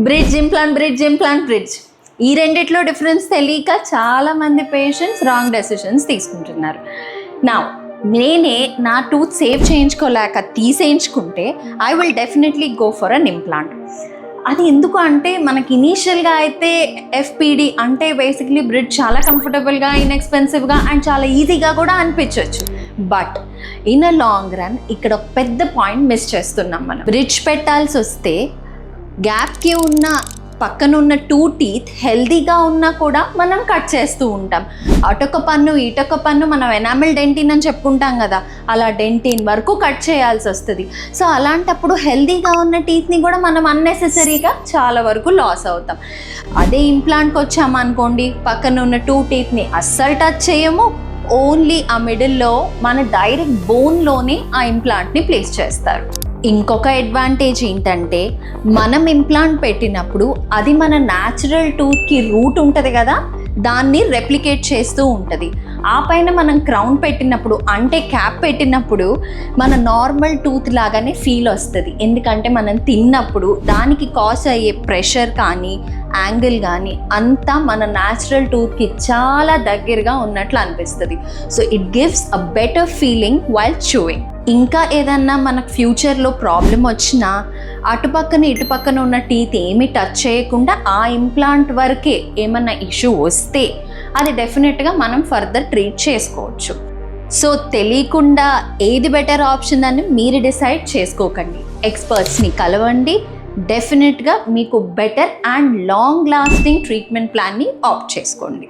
Bridge implant. ఈ రెండిట్లో difference తెలియక చాలామంది పేషెంట్స్ రాంగ్ డెసిషన్స్ తీసుకుంటున్నారు. నేనే నా టూత్ సేవ్ చేయించుకోలేక తీసేయించుకుంటే I will definitely go for an implant. అది ఎందుకు అంటే మనకి ఇనీషియల్గా అయితే ఎఫ్పిడి అంటే బేసిక్లీ బ్రిడ్జ్ చాలా కంఫర్టబుల్గా, ఇన్ఎక్స్పెన్సివ్గా అండ్ చాలా ఈజీగా కూడా అనిపించవచ్చు. But in a long run ఇక్కడ ఒక పెద్ద పాయింట్ మిస్ చేస్తున్నాం. మనం బ్రిడ్జ్ పెట్టాల్సి వస్తే గ్యాప్కి ఉన్న పక్కనున్న 2 teeth హెల్దీగా ఉన్నా కూడా మనం కట్ చేస్తూ ఉంటాం. అటొక పన్ను ఇటొక పన్ను మనం ఎనామిల్ డెంటిన్ అని చెప్పుకుంటాం కదా, అలా డెంటిన్ వరకు కట్ చేయాల్సి వస్తుంది. సో అలాంటప్పుడు హెల్దీగా ఉన్న టీత్ని కూడా మనం అన్నెసెసరీగా చాలా వరకు లాస్ అవుతాం. అదే ఇంప్లాంట్కి వచ్చామనుకోండి, పక్కన ఉన్న 2 teethని అస్సలు టచ్ చేయము. ఓన్లీ ఆ మిడిల్లో మన డైరెక్ట్ బోన్లోనే ఆ ఇంప్లాంట్ని ప్లేస్ చేస్తారు. ఇంకొక అడ్వాంటేజ్ ఏంటంటే మనం ఇంప్లాంట్ పెట్టినప్పుడు అది మన న్యాచురల్ టూత్కి రూట్ ఉంటుంది కదా, దాన్ని రెప్లికేట్ చేస్తూ ఉంటుంది. ఆ పైన మనం క్రౌన్ పెట్టినప్పుడు అంటే క్యాప్ పెట్టినప్పుడు మన నార్మల్ టూత్ లాగానే ఫీల్ వస్తుంది. ఎందుకంటే మనం తిన్నప్పుడు దానికి కాజ్ అయ్యే ప్రెషర్ కానీ యాంగిల్ కానీ అంతా మన న్యాచురల్ టూత్కి చాలా దగ్గరగా ఉన్నట్లు అనిపిస్తుంది. So it gives a better feeling while chewing. ఇంకా ఏదన్నా మనకు ఫ్యూచర్లో ప్రాబ్లం వచ్చినా అటుపక్కన ఇటుపక్కన ఉన్న టీత్ ఏమీ టచ్ చేయకుండా ఆ ఇంప్లాంట్ వరకే ఏమన్నా ఇష్యూ వస్తే అది డెఫినెట్గా మనం ఫర్దర్ ట్రీట్ చేసుకోవచ్చు. సో తెలియకుండా ఏది బెటర్ ఆప్షన్ అని మీరు డిసైడ్ చేసుకోకండి. ఎక్స్పర్ట్స్ని కలవండి. డెఫినెట్గా మీకు better and long lasting treatment ప్లాన్ని ఆప్ట్ చేసుకోండి.